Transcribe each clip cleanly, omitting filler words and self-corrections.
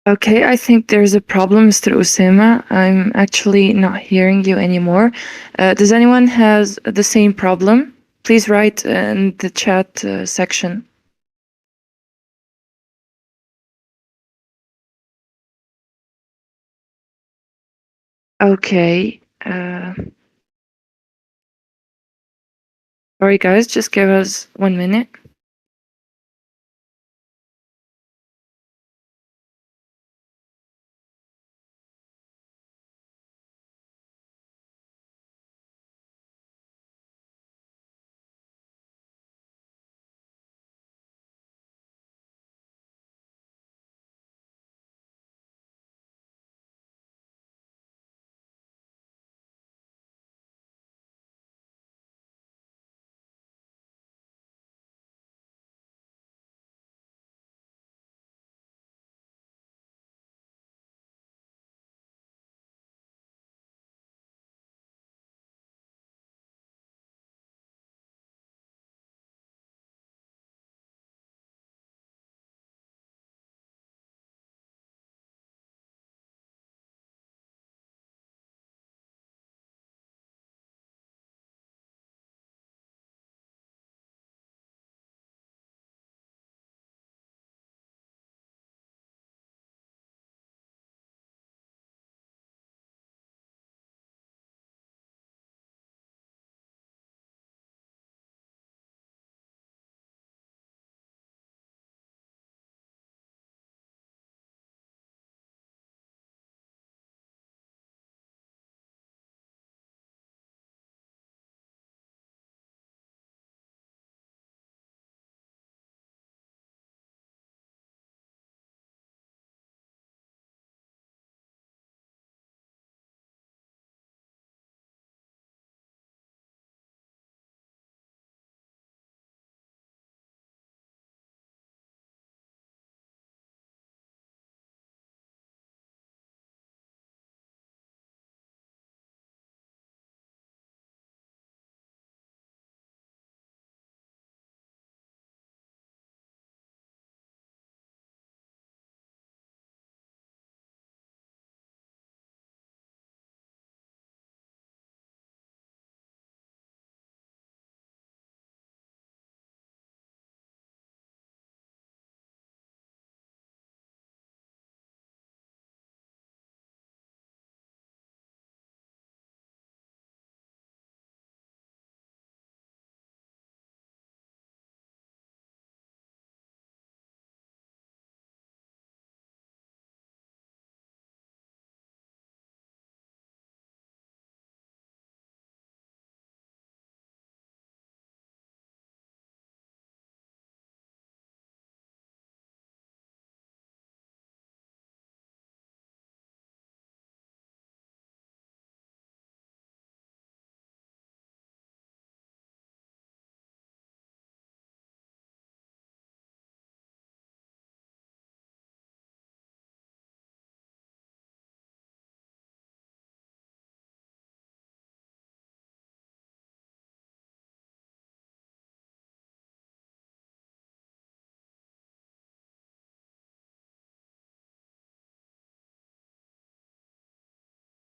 Okay, I think there's a problem, Mr. Usama. I'm actually not hearing you anymore. Does anyone has the same problem? Please write in the chat section. Okay. Sorry, guys, just give us 1 minute.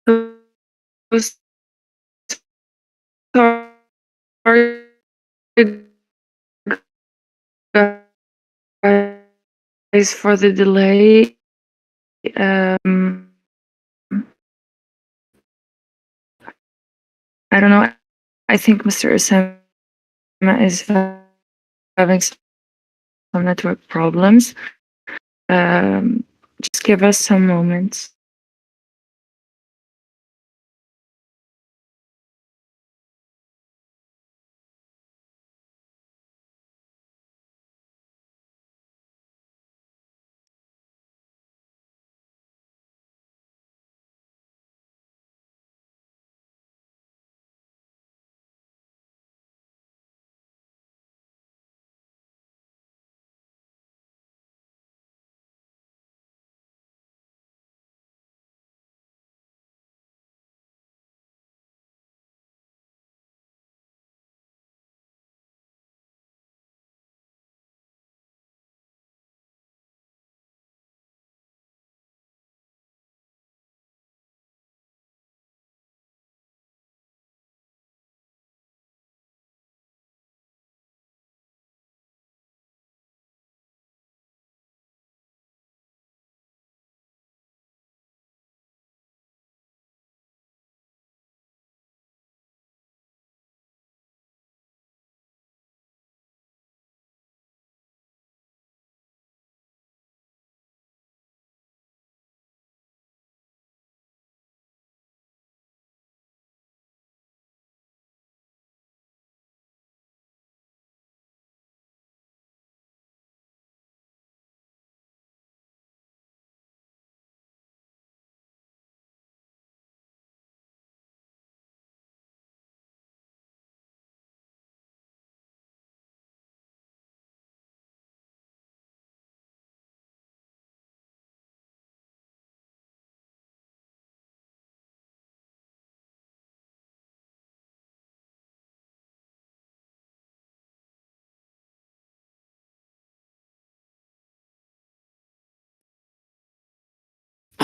So sorry, guys, for the delay. Um, I don't know. I think Mr. Usama is having some network problems. Just give us some moments.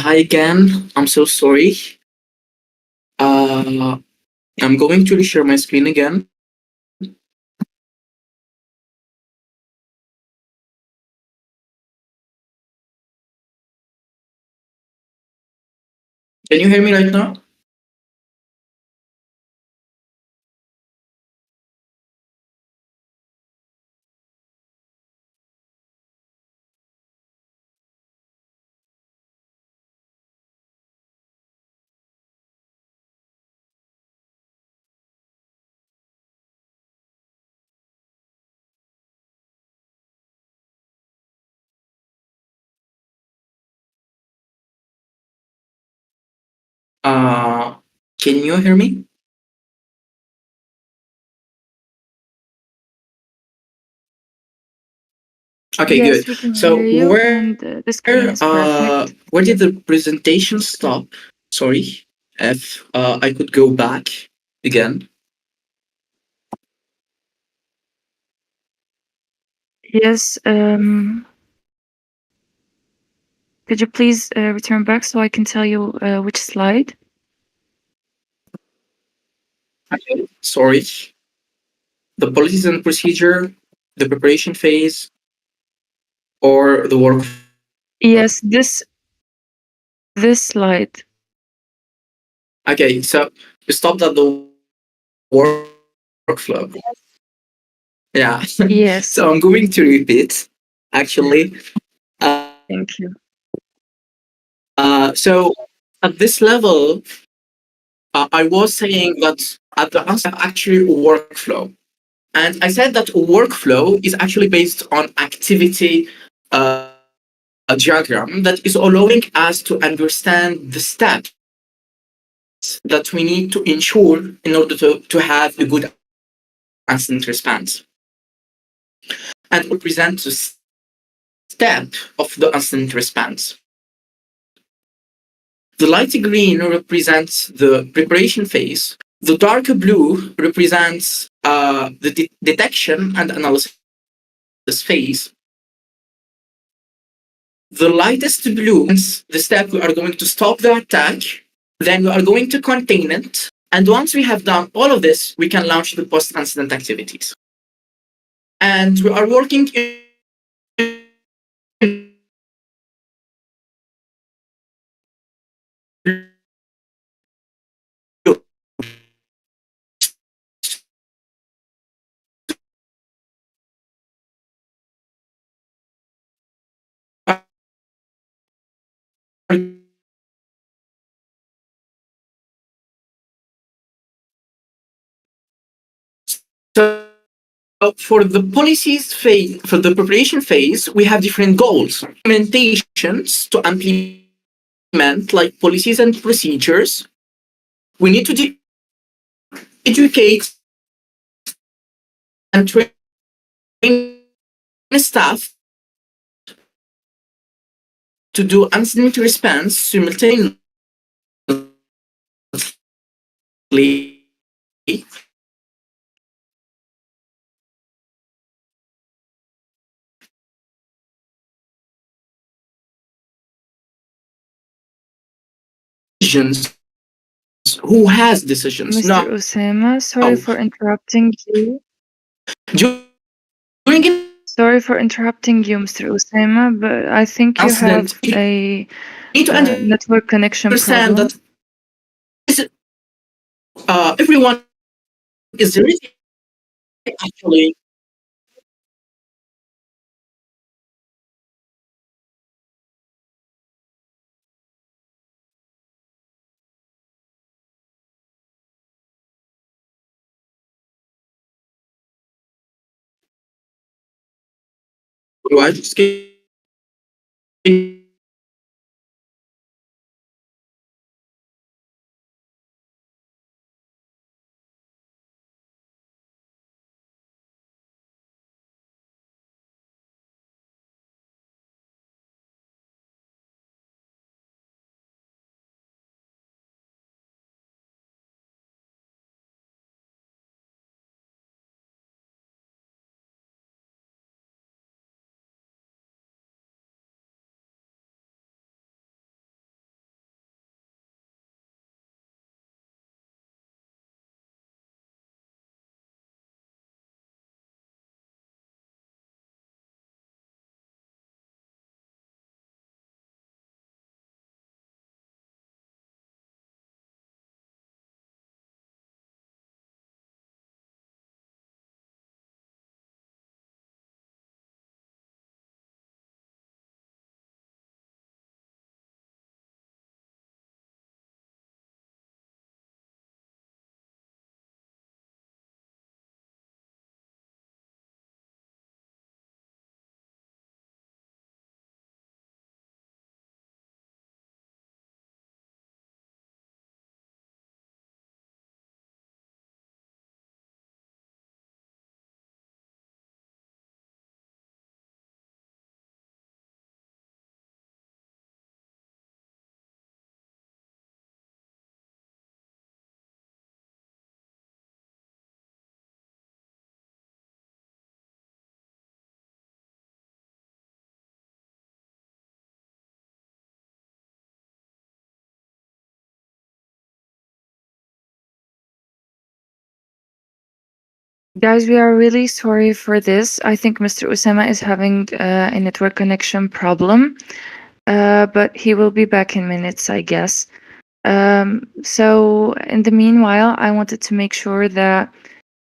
Hi again. I'm so sorry. Uh, I'm going to share my screen again. Can you hear me right now? Uh, can you hear me? Okay, Yes, good. we can hear So you, and the screen is perfect. where did the presentation stop? Sorry, if I could go back again. Yes, could you please return back so I can tell you which slide? Okay. Sorry. The policies and procedure, the preparation phase, or the workflow. Yes, this slide. Okay, so we stopped at the workflow. Yeah. Yes, So I'm going to repeat, actually. thank you. So at this level, I was saying that at the onset, actually a workflow. And I said that a workflow is actually based on activity a diagram that is allowing us to understand the steps that we need to ensure in order to have a good incident response. And we present the step of the incident response. The light green represents the preparation phase. The dark blue represents the detection and analysis phase. The lightest blue is the step we are going to stop the attack, then we are going to contain it. And once we have done all of this, we can launch the post incident activities. And we are working in so for the policies phase, for the preparation phase, we have different goals, implementations to implement like policies and procedures. We need to educate and train staff to do incident response simultaneously. Decisions. Who has decisions? Mr. No. Osama, sorry for interrupting you. During an Sorry for interrupting you, Mr. Osama, but I think you incident, have you a need to network connection understand problem. that everyone is really actually. What? Guys, we are really sorry for this. I think Mr. Usama is having a network connection problem, but he will be back in minutes, I guess. So in the meanwhile, I wanted to make sure that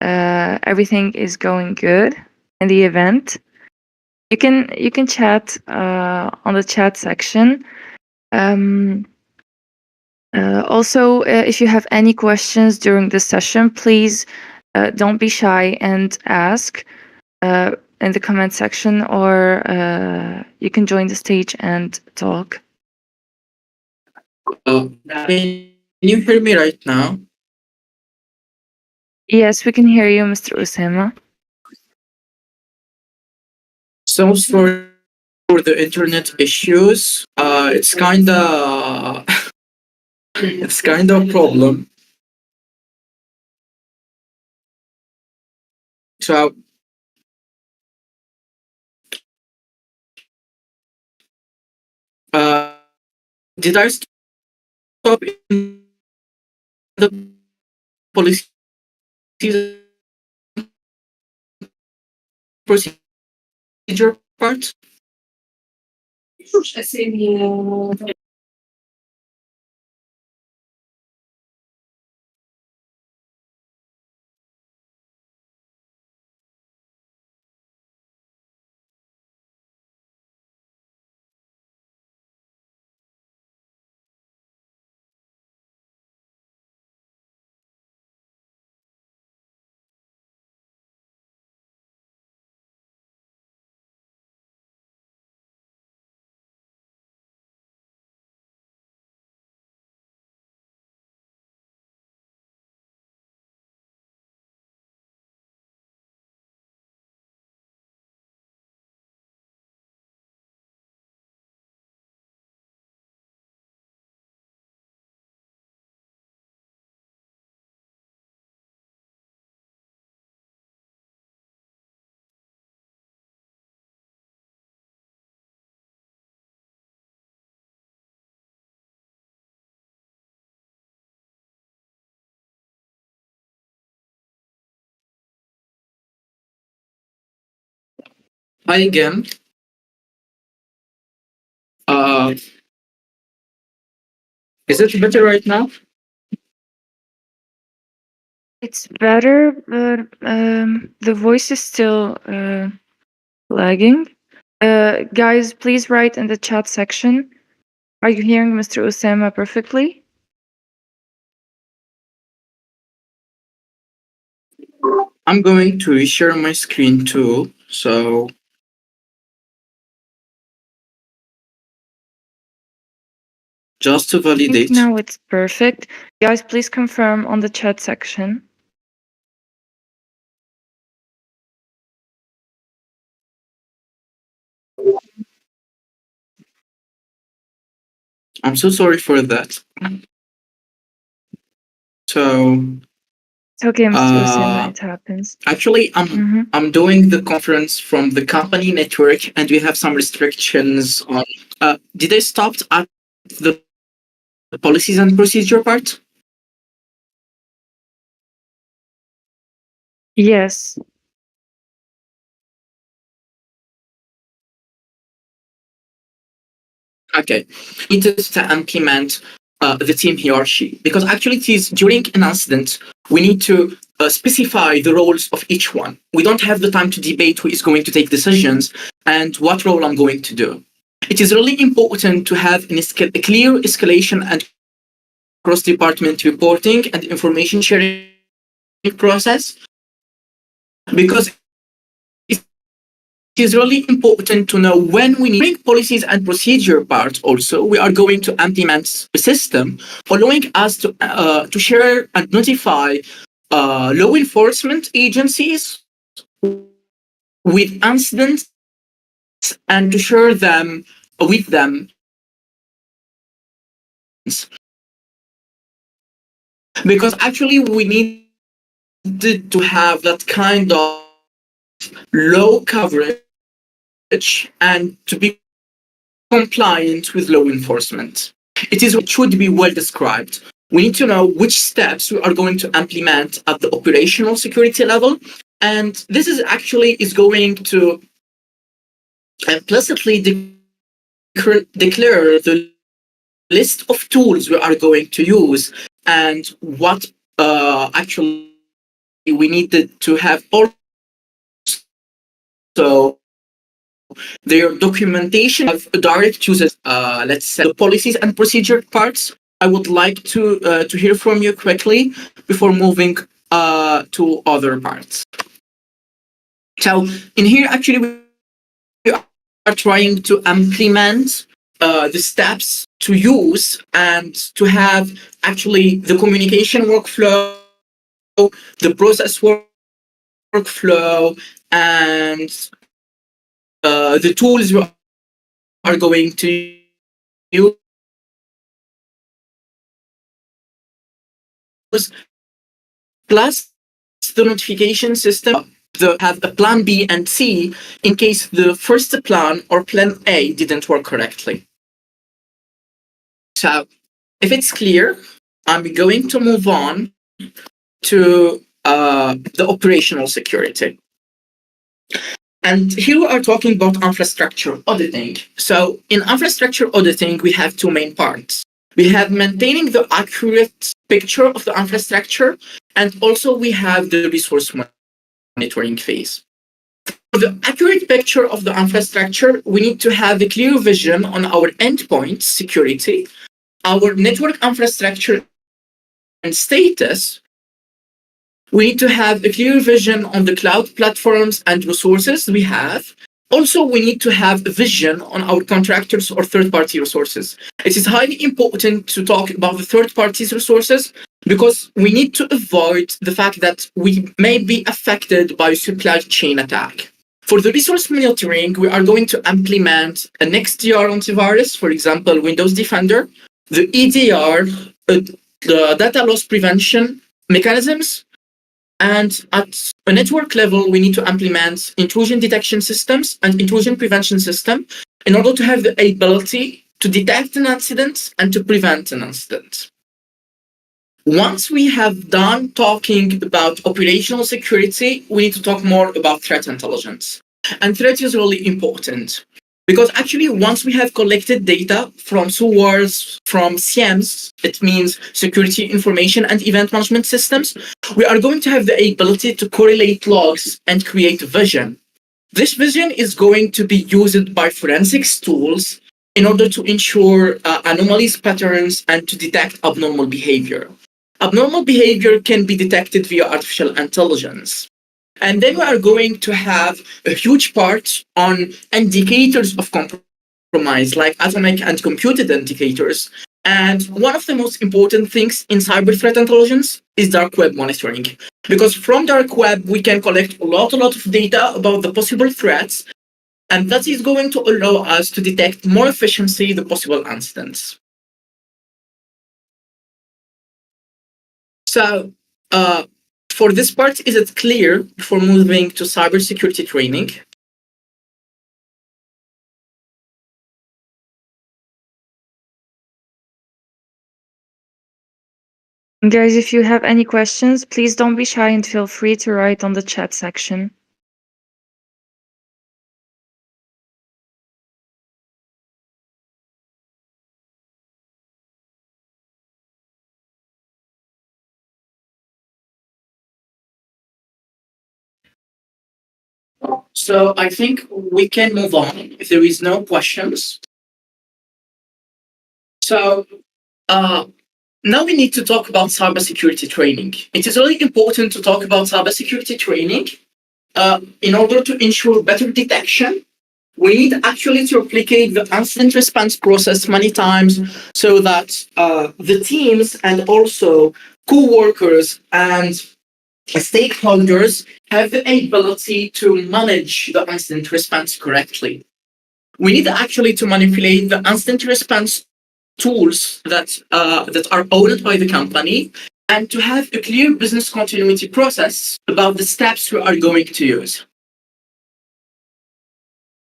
everything is going good in the event. You can chat on the chat section. Um, also, if you have any questions during the session, please don't be shy and ask in the comment section, or you can join the stage and talk. Can you hear me right now? Yes, we can hear you, Mr. Usama. So sorry for the internet issues. It's kinda it's kinda a problem. So uh, did I stop in the policies procedure part? Hi again. Uh, is it better right now? It's better, but the voice is still lagging. Guys, please write in the chat section. Are you hearing Mr. Usama perfectly? I'm going to reshare my screen too. So just to I think validate. now it's perfect. Guys, please confirm on the chat section. I'm so sorry for that. So It's okay, Mr. Usama, it happens. actually, Mm-hmm. I'm doing the conference from the company network, and we have some restrictions on. Did I stop at the policies and procedure part? Yes. Okay, need to implement the team he or she, because actually it is during an incident we need to specify the roles of each one. We don't have the time to debate who is going to take decisions and what role I'm going to do. It is really important to have a clear escalation and cross-department reporting and information sharing process, because it is really important to know when we need policies and procedure part. Also, we are going to implement a system allowing us to share and notify law enforcement agencies with incidents and to share them with them, because actually we need to have that kind of low coverage and to be compliant with law enforcement. It should be well described. We need to know which steps we are going to implement at the operational security level And this is actually is going to implicitly declare the list of tools we are going to use and what actually we needed to have also their documentation have direct uses, let's say the policies and procedure parts. I would like to hear from you quickly before moving to other parts. So in here, actually, we are trying to implement the steps to use and to have actually the communication workflow, the process workflow, and the tools we are going to use, plus the notification system have a plan B and C in case the first plan or plan A didn't work correctly. So if it's clear, I'm going to move on to the operational security. And here we are talking about infrastructure auditing. So in infrastructure auditing, we have two main parts. We have maintaining the accurate picture of the infrastructure, and also we have the resource monitoring phase. For the accurate picture of the infrastructure, we need to have a clear vision on our endpoint security, our network infrastructure and status. We need to have a clear vision on the cloud platforms and resources we have. Also, we need to have a vision on our contractors or third-party resources. It is highly important to talk about the third-party resources because we need to avoid the fact that we may be affected by supply chain attack. For the resource monitoring, we are going to implement an XDR antivirus, for example, Windows Defender, the EDR, the data loss prevention mechanisms, and at a network level, we need to implement intrusion detection systems and intrusion prevention system in order to have the ability to detect an incident and to prevent an incident. Once we have done talking about operational security, we need to talk more about threat intelligence. And threat is really important because actually once we have collected data from SOARs, from SIEMs, it means security information and event management systems, we are going to have the ability to correlate logs and create vision. This vision is going to be used by forensics tools in order to ensure anomalies, patterns, and to detect abnormal behavior. Abnormal behavior can be detected via artificial intelligence. And then we are going to have a huge part on indicators of compromise, like atomic and computed indicators. And one of the most important things in cyber threat intelligence is dark web monitoring. Because from dark web, we can collect a lot of data about the possible threats, and that is going to allow us to detect more efficiently the possible incidents. So, for this part, is it clear before moving to cybersecurity training? Guys, if you have any questions, please don't be shy and feel free to write on the chat section. So I think we can move on if there is no questions. So now we need to talk about cybersecurity training. It is really important to talk about cybersecurity training in order to ensure better detection. We need actually to replicate the incident response process many times so that the teams and also co-workers and stakeholders have the ability to manage the incident response correctly. We need actually to manipulate the incident response tools that are owned by the company and to have a clear business continuity process about the steps we are going to use.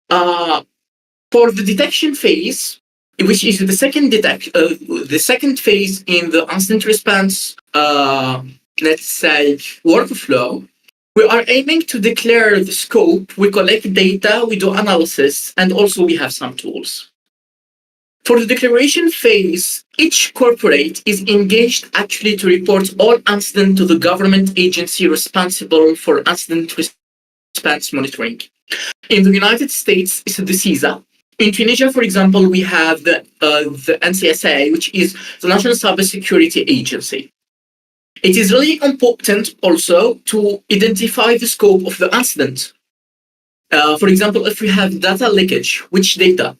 For the detection phase, which is the second phase in the incident response, let's say, workflow, We are aiming to declare the scope, we collect data, we do analysis, and also we have some tools. For the declaration phase, each corporate is engaged actually to report all incidents to the government agency responsible for incident response monitoring. In the United States, it's the CISA. In Tunisia, for example, we have the NCSA, which is the National Cybersecurity Agency. It is really important also to identify the scope of the incident. For example, if we have data leakage, which data?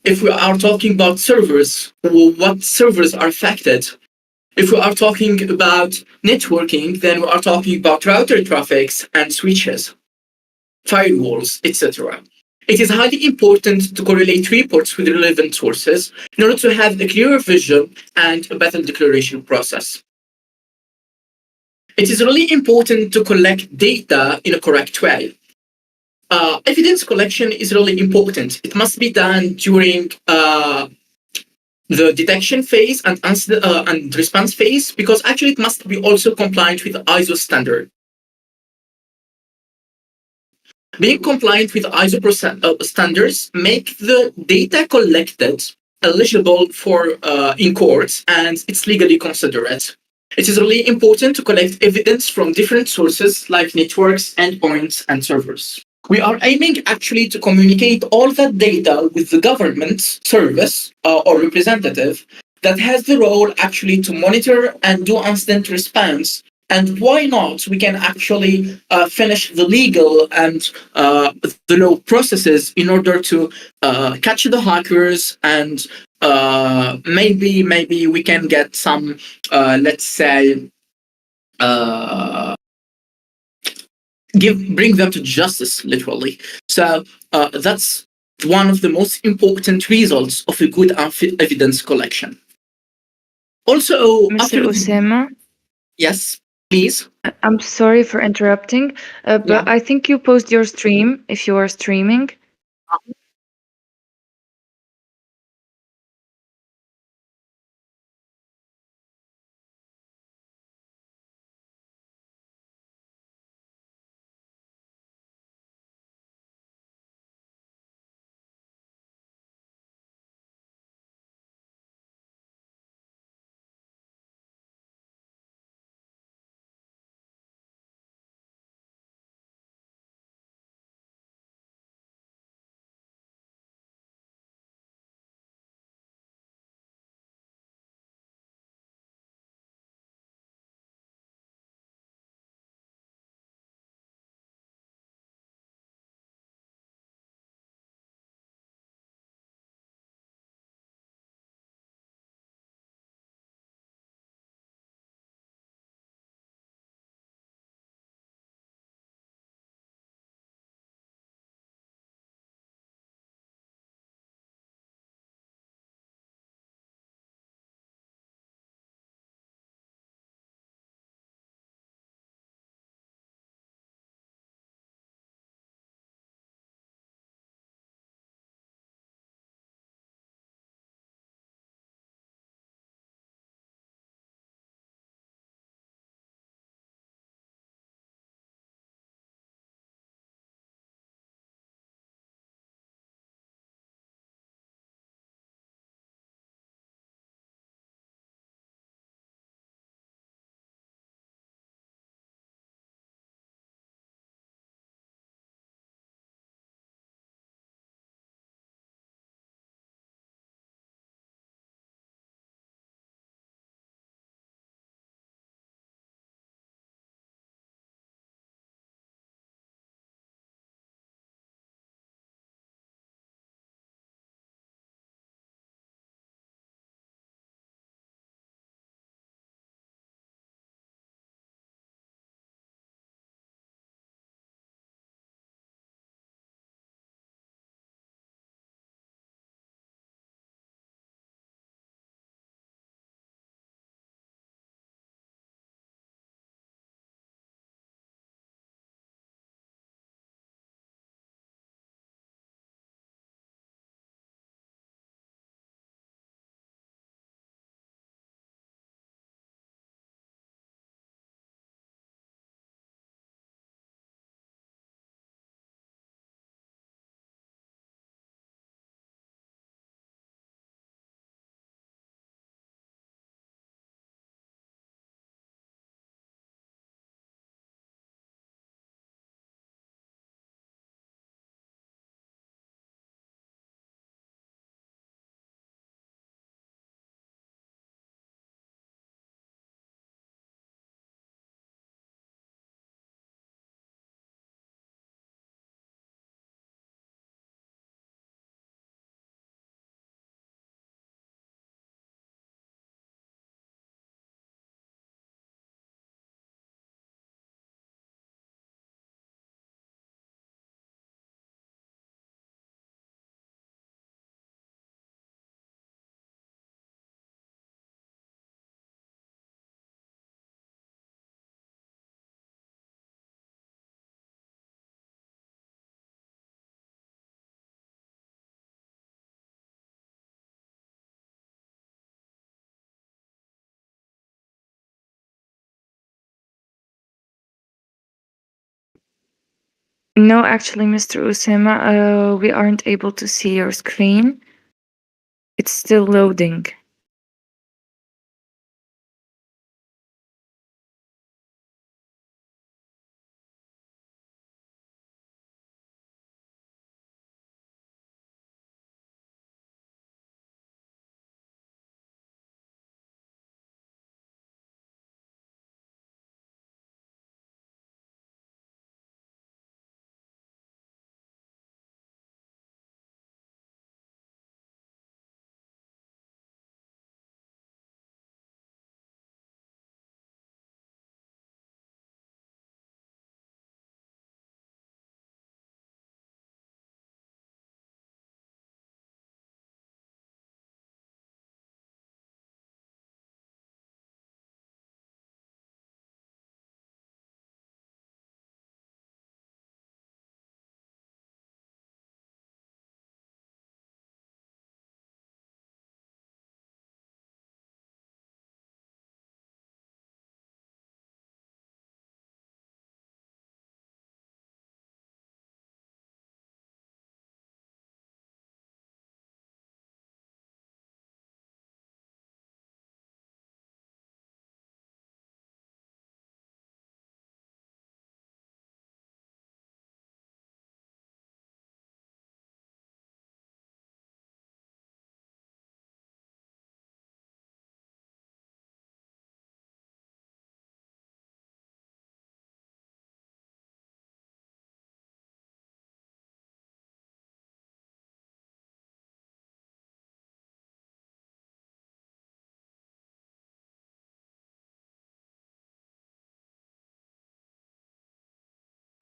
If we are talking about servers, what servers are affected? If we are talking about networking, then we are talking about router traffics and switches, firewalls, etc. It is highly important to correlate reports with relevant sources in order to have a clearer vision and a better declaration process. It is really important to collect data in a correct way. Evidence collection is really important. It must be done during the detection phase and response phase, because actually it must be also compliant with ISO standard. Being compliant with ISO standards make the data collected eligible for in courts, and it's legally considered. It is really important to collect evidence from different sources like networks, endpoints, and servers. We are aiming actually to communicate all that data with the government service or representative that has the role actually to monitor and do incident response. And why not? We can actually finish the legal and the law processes in order to catch the hackers, and maybe we can get some, let's say, uh, bring them to justice, literally. So that's one of the most important results of a good evidence collection. Also, Mr. after Osama, yes, please. I'm sorry for interrupting, Yeah. but I think you post your stream if you are streaming. No, actually, Mr. Usama, we aren't able to see your screen. It's still loading.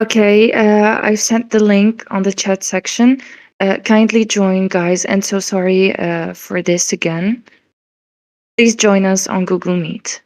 Okay, I've sent the link on the chat section. Kindly join, guys, and so sorry for this again. Please join us on Google Meet.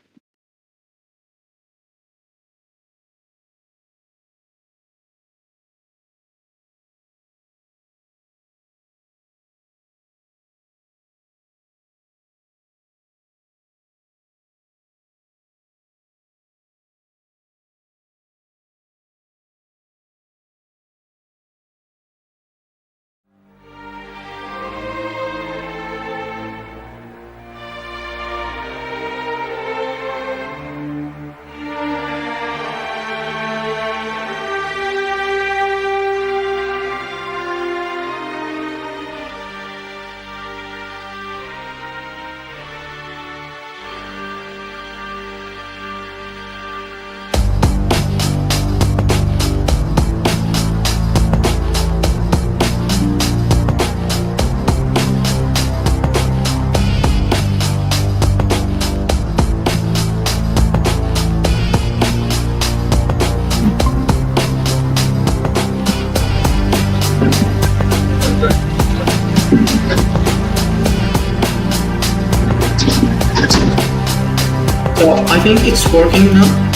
So I think it's working now.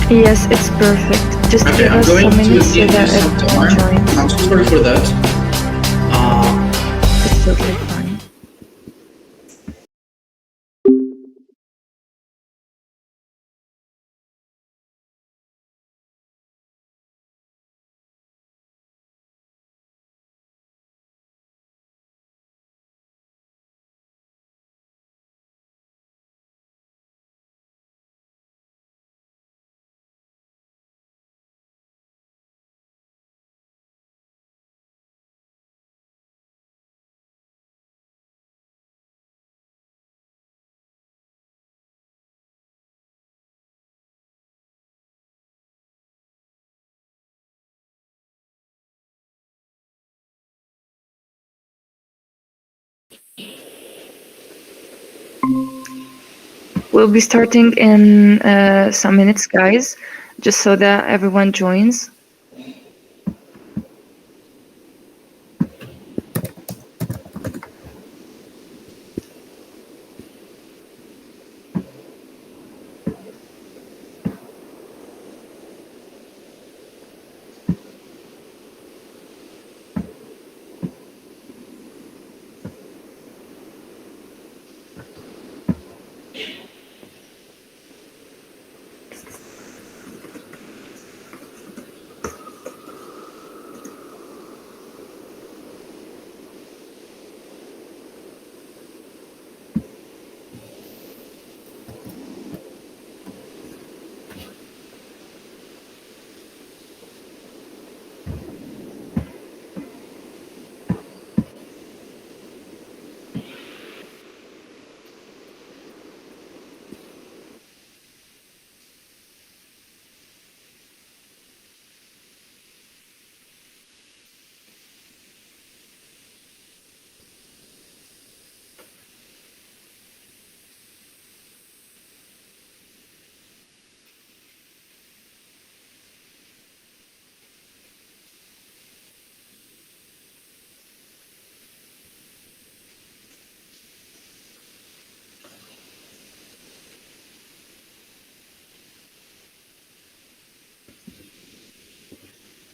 Yes, it's perfect. Just Okay, give I'm us going some to minutes so give you that some everyone time. joins. I'm so sorry for that. It's totally fine. We'll be starting in some minutes, guys, just so that everyone joins.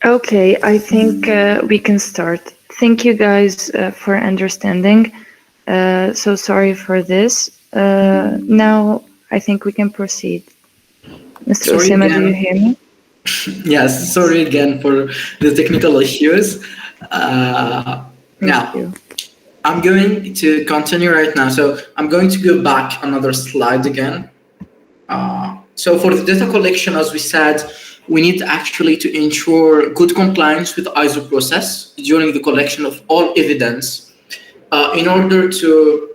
Okay, I think we can start. Thank you guys for understanding. So sorry for this. Now I think we can proceed. Mr. Sorry Osama, do you again. hear me? Yes, sorry again for the technical issues. Uh, Thank Now, you. I'm going to continue right now. So I'm going to go back another slide again. So for the data collection, as we said, we need actually to ensure good compliance with ISO process during the collection of all evidence in order to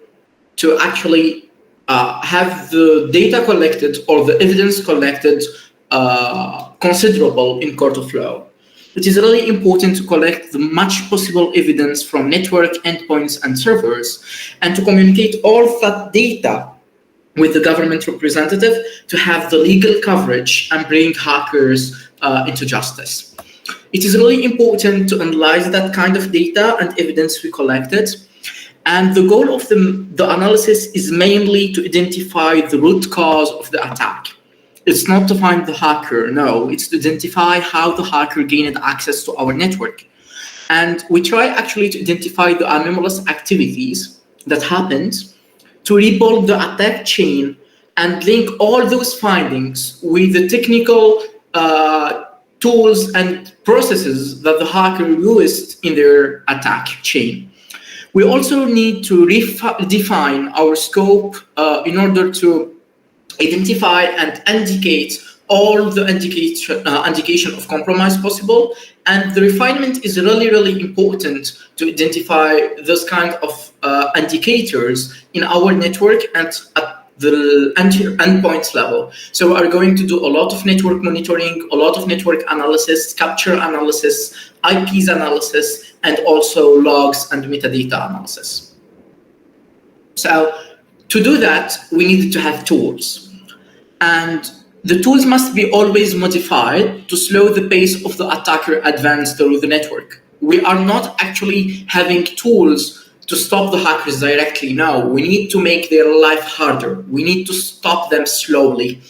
actually have the data collected or the evidence collected considerable in court of law. It is really important to collect the much possible evidence from network endpoints and servers and to communicate all of that data with the government representative to have the legal coverage and bring hackers into justice. It is really important to analyze that kind of data and evidence we collected. And the goal of the analysis is mainly to identify the root cause of the attack. It's not to find the hacker, no, it's to identify how the hacker gained access to our network. And we try actually to identify the anomalous activities that happened to rebuild the attack chain and link all those findings with the technical tools and processes that the hacker used in their attack chain. We also need to define our scope in order to identify and indicate all the indication of compromise possible. And the refinement is really, really important to identify those kind of indicators in our network and at the endpoints level. So we are going to do a lot of network monitoring, a lot of network analysis, capture analysis, IPs analysis, and also logs and metadata analysis. So to do that, we need to have tools. And the tools must be always modified to slow the pace of the attacker advance through the network. We are not actually having tools to stop the hackers directly. No, we need to make their life harder. We need to stop them slowly.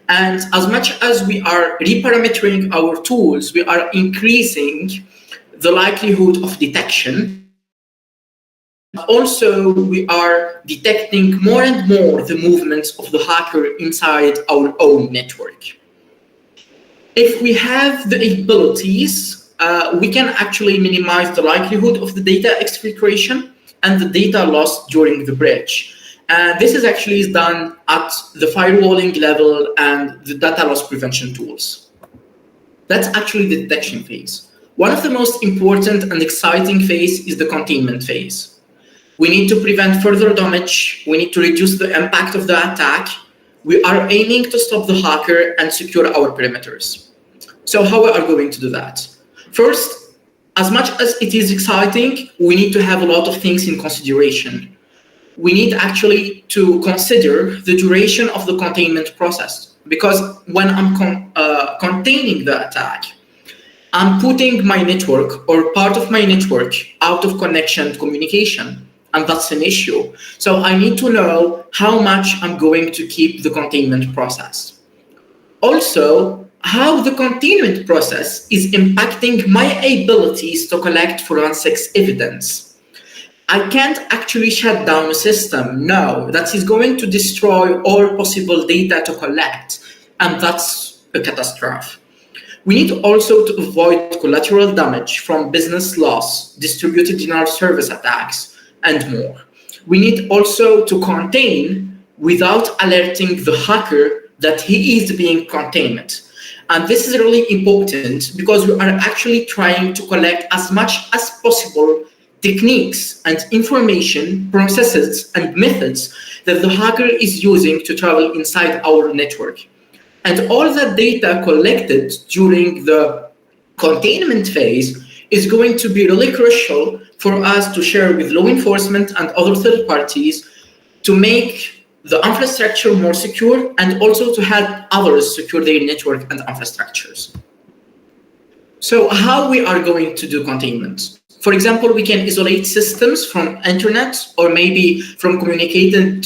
And as much as we are reparametering our tools, we are increasing the likelihood of detection. Also, we are detecting more and more the movements of the hacker inside our own network. If we have the abilities, we can actually minimize the likelihood of the data exfiltration and the data loss during the breach. This is actually done at the firewalling level and the data loss prevention tools. That's actually the detection phase. One of the most important and exciting phase is the containment phase. We need to prevent further damage. We need to reduce the impact of the attack. We are aiming to stop the hacker and secure our perimeters. So how we are going to do that? First, as much as it is exciting, we need to have a lot of things in consideration. We need actually to consider the duration of the containment process, because when I'm containing the attack, I'm putting my network or part of my network out of connection communication, and that's an issue. So I need to know how much I'm going to keep the containment process. Also, how the containment process is impacting my abilities to collect forensics evidence. I can't actually shut down a system. No, that is going to destroy all possible data to collect, and that's a catastrophe. We need also to avoid collateral damage from business loss, distributed denial of service attacks, and more. We need also to contain without alerting the hacker that he is being contained. And this is really important because we are actually trying to collect as much as possible techniques and information, processes, and methods that the hacker is using to travel inside our network. And all that data collected during the containment phase is going to be really crucial for us to share with law enforcement and other third parties to make the infrastructure more secure and also to help others secure their network and infrastructures. So how we are going to do containment? For example, we can isolate systems from internet or maybe from communicating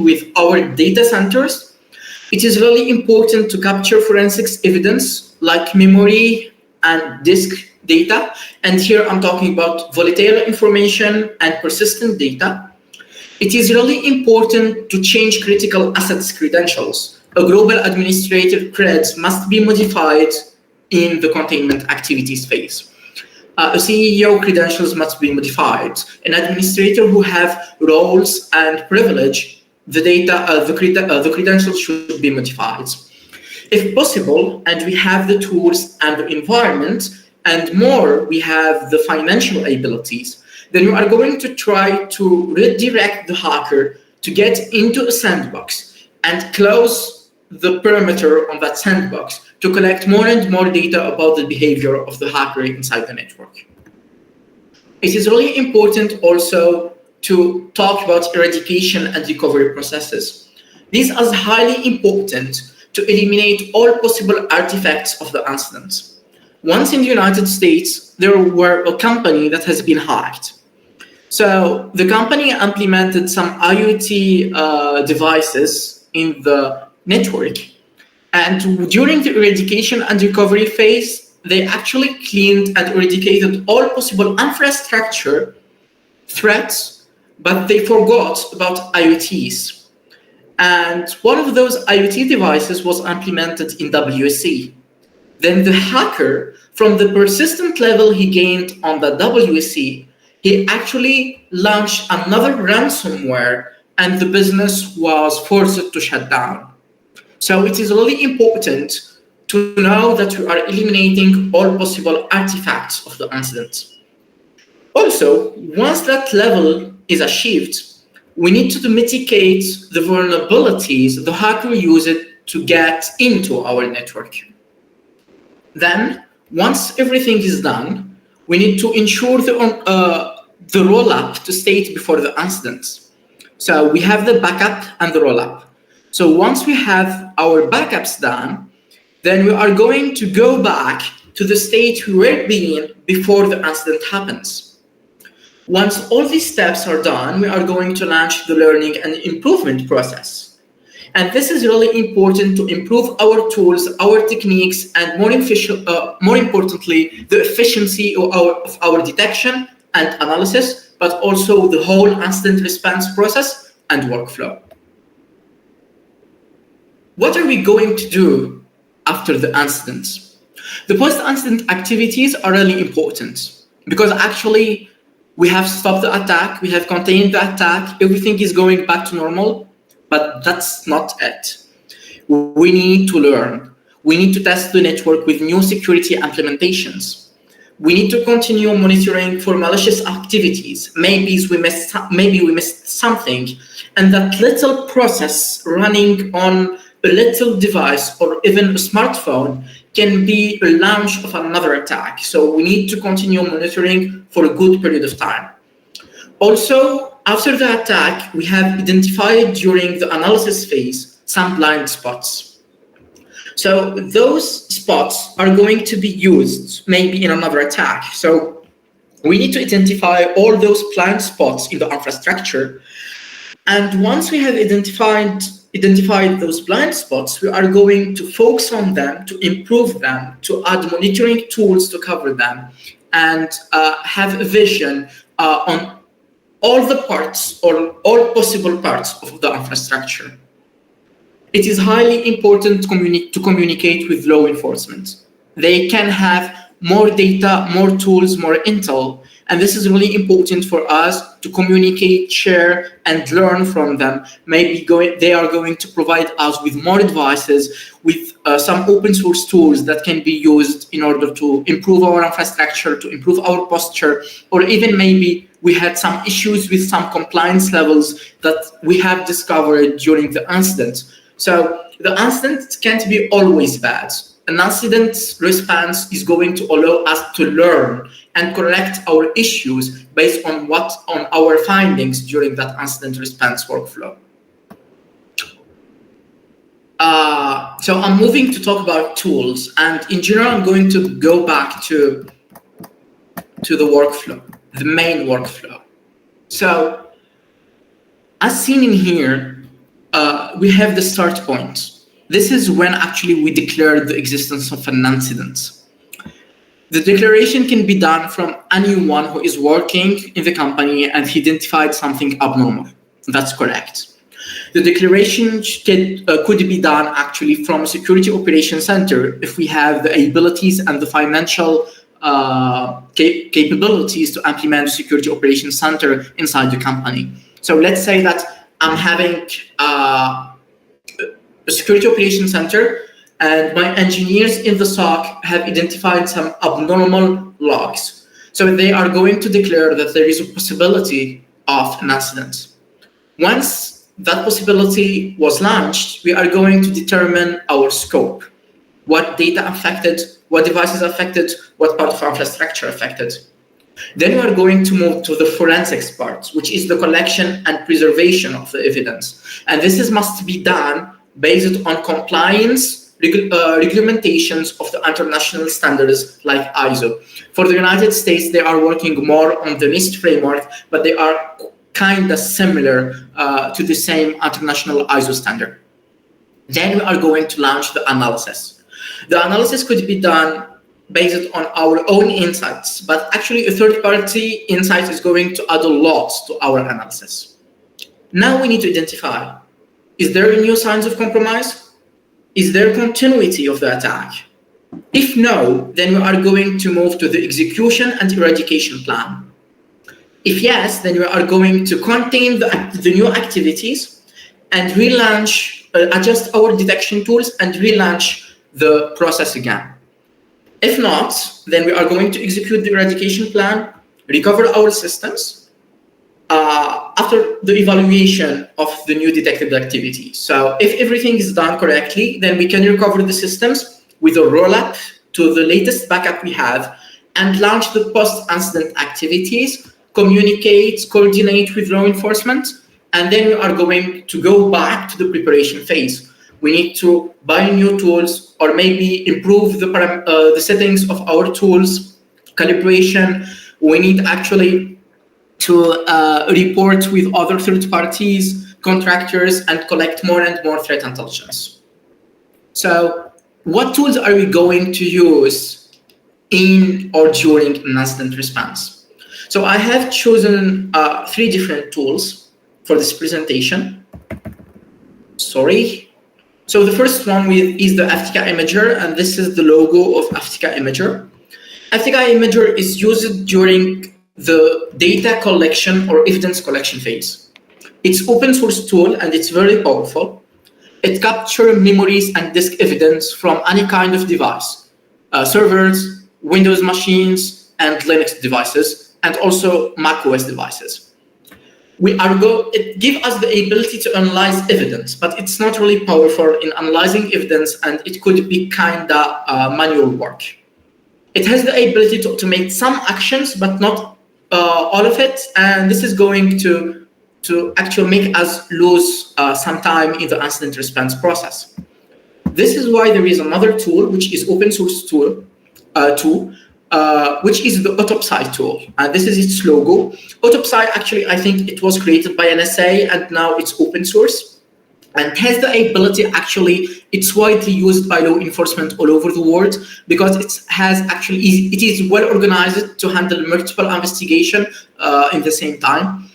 with our data centers. It is really important to capture forensics evidence like memory and disk data. And here I'm talking about volatile information and persistent data. It is really important to change critical assets credentials. A global administrator creds must be modified in the containment activities phase. A CEO credentials must be modified. An administrator who have roles and privilege, the credentials should be modified. If possible, and we have the tools and the environment, and more, we have the financial abilities, then we are going to try to redirect the hacker to get into a sandbox and close the perimeter on that sandbox to collect more and more data about the behavior of the hacker inside the network. It is really important also to talk about eradication and recovery processes. These are highly important to eliminate all possible artifacts of the incident. Once in the United States, there were a company that has been hacked. So the company implemented some IoT devices in the network. And during the eradication and recovery phase, they actually cleaned and eradicated all possible infrastructure threats, but they forgot about IoTs. And one of those IoT devices was implemented in WSC. Then the hacker, from the persistent level he gained on the WSC, he actually launched another ransomware and the business was forced to shut down. So it is really important to know that we are eliminating all possible artifacts of the incident. Also, once that level is achieved, we need to mitigate the vulnerabilities the hacker used to get into our network. Then, once everything is done, we need to ensure the roll-up to state before the incident. So we have the backup and the roll-up. So once we have our backups done, then we are going to go back to the state we were in before the incident happens. Once all these steps are done, we are going to launch the learning and improvement process. And this is really important to improve our tools, our techniques, and more importantly, the efficiency of our detection and analysis, but also the whole incident response process and workflow. What are we going to do after the incident? The post-incident activities are really important because actually we have stopped the attack, we have contained the attack, everything is going back to normal, but that's not it. We need to learn. We need to test the network with new security implementations. We need to continue monitoring for malicious activities. Maybe we missed something, and that little process running on a little device or even a smartphone can be a launch of another attack. So we need to continue monitoring for a good period of time. Also, after the attack, we have identified during the analysis phase some blind spots. So those spots are going to be used maybe in another attack. So we need to identify all those blind spots in the infrastructure. And once we have identified those blind spots, we are going to focus on them, to improve them, to add monitoring tools to cover them, and have a vision on all the parts or all possible parts of the infrastructure. It is highly important to communicate with law enforcement. They can have more data, more tools, more intel, and this is really important for us to communicate, share, and learn from them. Maybe they are going to provide us with more advices, with some open source tools that can be used in order to improve our infrastructure, to improve our posture, or even maybe we had some issues with some compliance levels that we have discovered during the incident. So the incident can't be always bad. An incident response is going to allow us to learn and correct our issues based on our findings during that incident response workflow. So I'm moving to talk about tools, and in general, I'm going to go back to the workflow, the main workflow. So as seen in here, we have the start point. This is when actually we declare the existence of an incident. The declaration can be done from anyone who is working in the company and he identified something abnormal. That's correct. The declaration could be done actually from a security operations center if we have the abilities and the financial capabilities to implement a security operations center inside the company. So let's say that I'm having a security operations center and my engineers in the SOC have identified some abnormal logs. So they are going to declare that there is a possibility of an incident. Once that possibility was launched, we are going to determine our scope. What data affected, what devices affected, what part of our infrastructure affected. Then we are going to move to the forensics part, which is the collection and preservation of the evidence. And this must be done based on compliance regulations of the international standards like ISO. For the United States, they are working more on the NIST framework, but they are kind of similar to the same international ISO standard. Then we are going to launch the analysis. The analysis could be done based on our own insights, but actually a third-party insight is going to add a lot to our analysis. Now we need to identify, is there new signs of compromise? Is there continuity of the attack? If no, then we are going to move to the execution and eradication plan. If yes, then we are going to contain the new activities and relaunch, adjust our detection tools and relaunch the process again. If not, then we are going to execute the eradication plan, recover our systems after the evaluation of the new detected activity. So if everything is done correctly, then we can recover the systems with a roll-up to the latest backup we have and launch the post-incident activities, communicate, coordinate with law enforcement, and then we are going to go back to the preparation phase. We need to buy new tools or maybe improve the settings of our tools, calibration. We need actually to report with other third parties, contractors, and collect more and more threat intelligence. So what tools are we going to use in or during an incident response? So I have chosen 3 different tools for this presentation. Sorry. So the first one is the FTK Imager, and this is the logo of FTK Imager. FTK Imager is used during the data collection or evidence collection phase. It's open source tool and it's very powerful. It captures memories and disk evidence from any kind of device, servers, Windows machines, and Linux devices, and also macOS devices. It gives us the ability to analyze evidence, but it's not really powerful in analyzing evidence, and it could be kind of manual work. It has the ability to automate some actions, but not all of it, and this is going to actually make us lose some time in the incident response process. This is why there is another tool, which is open source tool, which is the Autopsy tool. This is its logo. Autopsy, actually, I think it was created by NSA and now it's open source. And has the ability, actually, it's widely used by law enforcement all over the world because it is well organized to handle multiple investigation in the same time.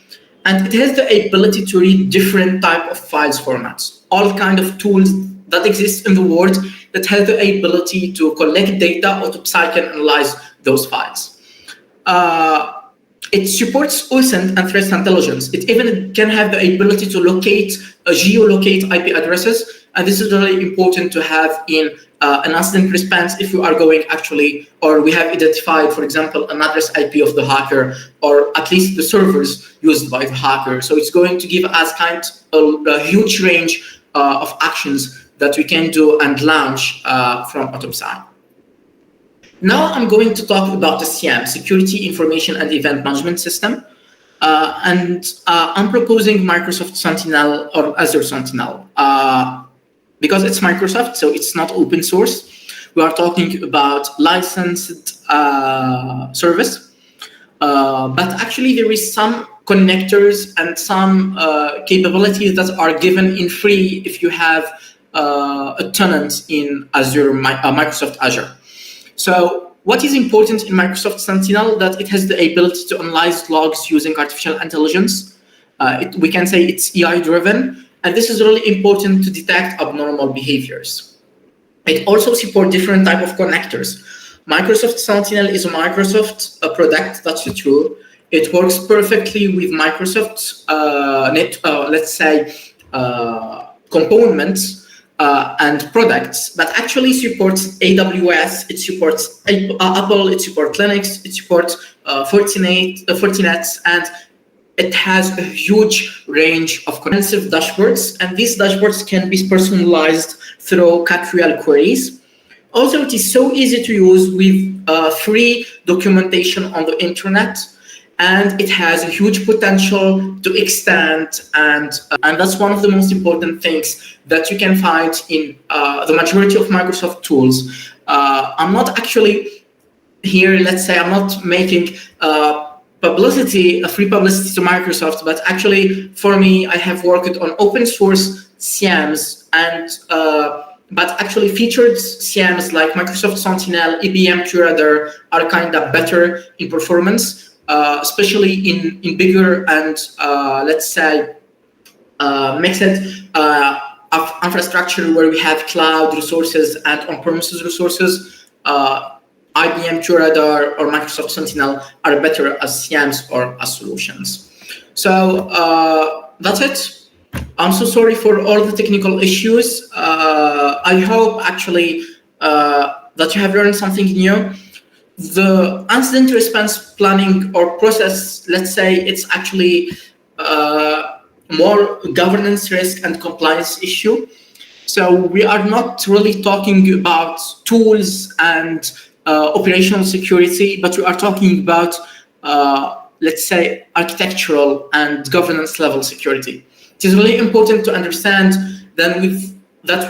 And it has the ability to read different type of files formats, all kind of tools that exist in the world that have the ability to collect data. Autopsy can analyze those files. It supports OSINT and threat intelligence. It even can have the ability to geolocate IP addresses, and this is really important to have in an incident response if we are going or we have identified, for example, an address IP of the hacker, or at least the servers used by the hacker. So it's going to give us a huge range of actions that we can do and launch from Autopsy. Now I'm going to talk about the SIEM, Security Information and Event Management System. I'm proposing Microsoft Sentinel or Azure Sentinel because it's Microsoft, so it's not open source. We are talking about licensed service, but actually there is some connectors and some capabilities that are given in free if you have a tenant in Azure, Microsoft Azure. So what is important in Microsoft Sentinel that it has the ability to analyze logs using artificial intelligence. We can say it's AI driven, and this is really important to detect abnormal behaviors. It also supports different type of connectors. Microsoft Sentinel is a Microsoft product, that's true. It works perfectly with Microsoft's let's say components and products, but actually supports AWS, it supports Apple, it supports Linux, it supports Fortinets, and it has a huge range of comprehensive dashboards, and these dashboards can be personalized through CatReal queries. Also, it is so easy to use with free documentation on the internet, and it has a huge potential to extend, and that's one of the most important things that you can find in the majority of Microsoft tools. I'm not actually here, let's say, I'm not making free publicity to Microsoft, but actually for me, I have worked on open source CIEMs and but actually featured CIEMs like Microsoft Sentinel, IBM QRadar are kind of better in performance, especially in bigger and let's say mixed of infrastructure where we have cloud resources and on-premises resources. IBM QRadar or Microsoft Sentinel are better as CIEMs or as solutions. So that's it. I'm so sorry for all the technical issues. I hope actually that you have learned something new. The incident response planning or process, let's say it's actually more governance risk and compliance issue. So we are not really talking about tools and operational security, but we are talking about, let's say, architectural and governance level security. It is really important to understand that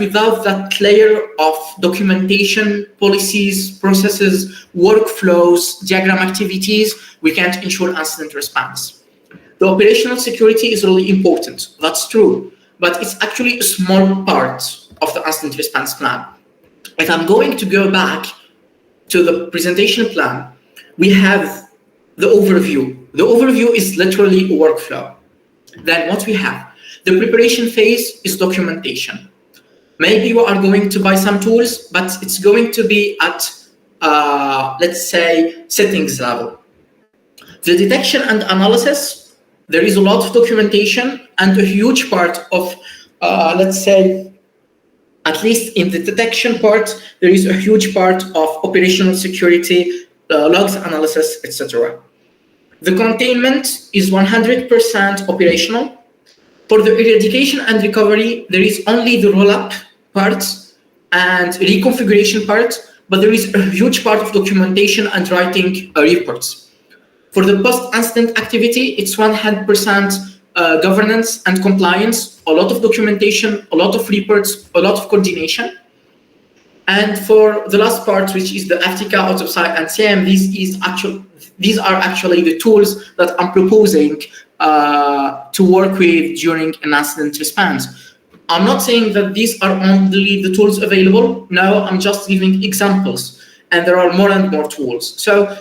without that layer of documentation, policies, processes, workflows, diagram activities, we can't ensure incident response. The operational security is really important, that's true, but it's actually a small part of the incident response plan. If I'm going to go back to the presentation plan, we have the overview. The overview is literally a workflow. Then what we have? The preparation phase is documentation. Maybe you are going to buy some tools, but it's going to be at, let's say, settings level. The detection and analysis, there is a lot of documentation and a huge part of, let's say, at least in the detection part, there is a huge part of operational security, logs analysis, etc. The containment is 100% operational. For the eradication and recovery, there is only the roll-up part and reconfiguration part, but there is a huge part of documentation and writing reports. For the post-incident activity, it's 100% governance and compliance, a lot of documentation, a lot of reports, a lot of coordination. And for the last part, which is the FTK, autopsy, and CM, these are actually the tools that I'm proposing to work with during an incident response. I'm not saying that these are only the tools available. No, I'm just giving examples, and there are more and more tools. So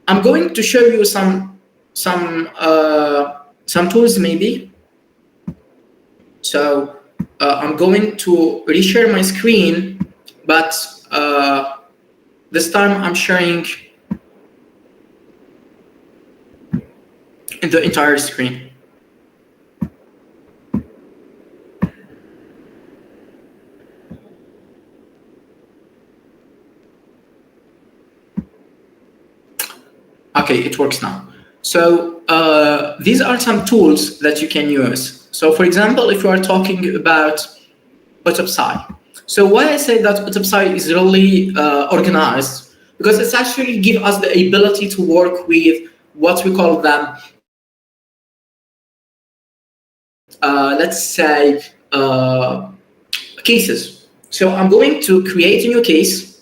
I'm going to show you some tools maybe. So I'm going to reshare my screen, but this time I'm sharing the entire screen. Okay, it works now. So these are some tools that you can use. So for example, if you are talking about autopsy. So why I say that autopsy is really organized, because it's actually give us the ability to work with what we call them, let's say, cases. So I'm going to create a new case.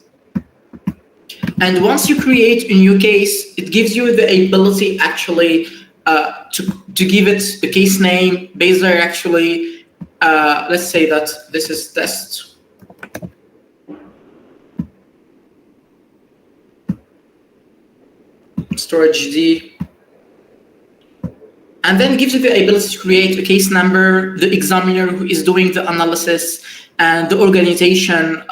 And once you create a new case, it gives you the ability actually to give it a case name, base layer actually, let's say that this is test. Storage D. And then gives you the ability to create a case number, the examiner who is doing the analysis, and the organization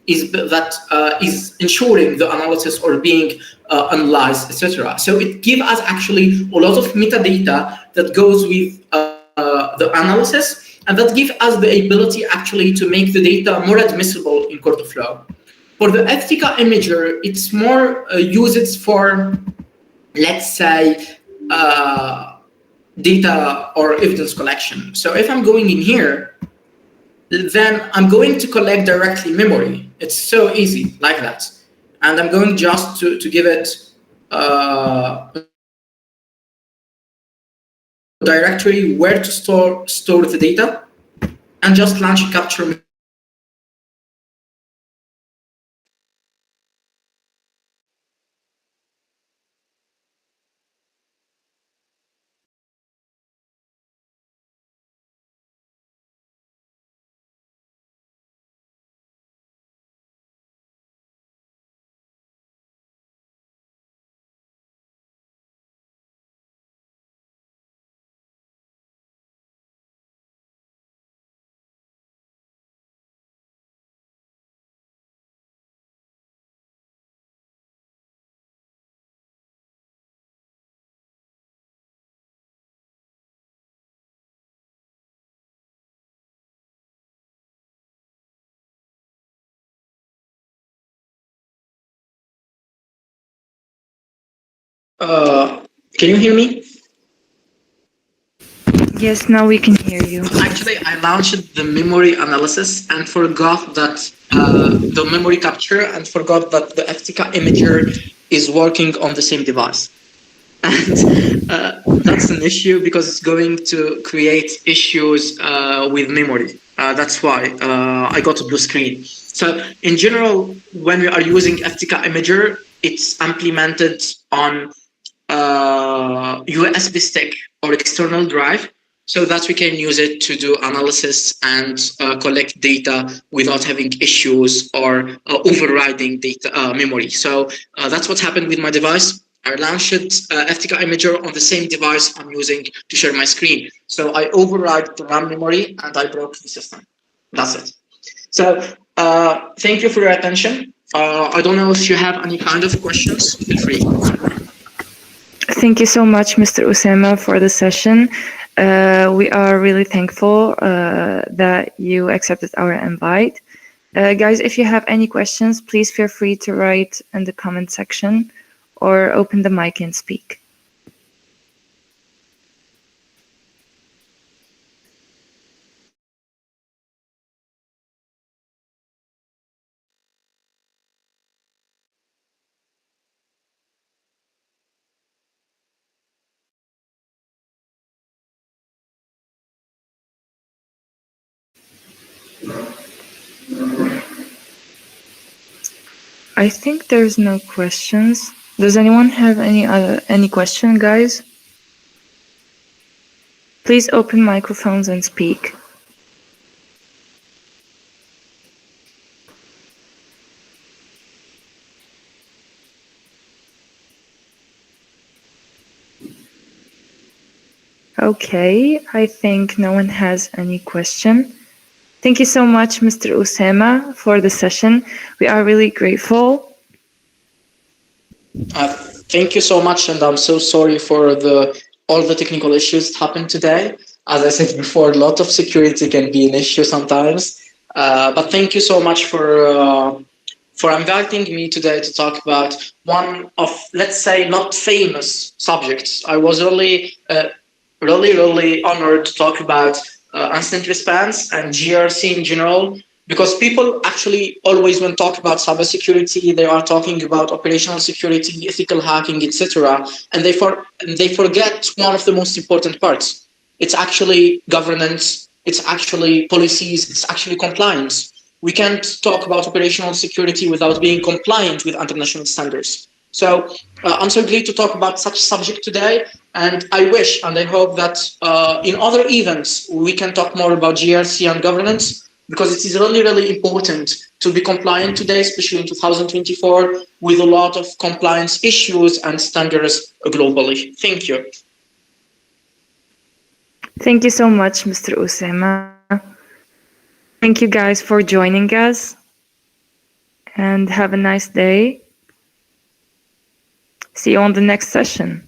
is ensuring the analysis or being analyzed, etc. So it gives us actually a lot of metadata that goes with the analysis, and that gives us the ability actually to make the data more admissible in court of law. For the Ethica imager, it's more used for, let's say, data or evidence collection. So if I'm going in here, then I'm going to collect directly memory. It's so easy like that. And I'm going just to give it directory where to store the data, and just launch a capture. Can you hear me? Yes, now we can hear you. Actually, I launched the memory analysis and forgot that the memory capture, and forgot that the Ethica imager is working on the same device. And that's an issue because it's going to create issues with memory. That's why I got a blue screen. So in general, when we are using Ethica imager, it's implemented on USB stick or external drive, so that we can use it to do analysis and collect data without having issues or overriding data memory. So that's what happened with my device. I launched Ethica imager on the same device I'm using to share my screen. So I override the RAM memory and I broke the system. That's it. So thank you for your attention. I don't know if you have any kind of questions. Feel free. Thank you so much, Mr. Usama, for the session. We are really thankful that you accepted our invite. Guys, if you have any questions, please feel free to write in the comment section or open the mic and speak. I think there's no questions. Does anyone have any question, guys? Please open microphones and speak. Okay, I think no one has any question. Thank you so much, Mr. Usama, for the session. We are really grateful. Thank you so much, and I'm so sorry for all the technical issues that happened today. As I said before, a lot of security can be an issue sometimes. But thank you so much for inviting me today to talk about one of, let's say, not famous subjects. I was really honored to talk about incident response and GRC in general, because people actually always, when talk about cybersecurity, they are talking about operational security, ethical hacking, etc., and they forget one of the most important parts. It's actually governance, it's actually policies, it's actually compliance. We can't talk about operational security without being compliant with international standards. So I'm so glad to talk about such subject today, and I wish and I hope that in other events we can talk more about GRC and governance, because it is really, really important to be compliant today, especially in 2024, with a lot of compliance issues and standards globally. Thank you. Thank you so much, Mr. Usama. Thank you guys for joining us, and have a nice day. See you on the next session.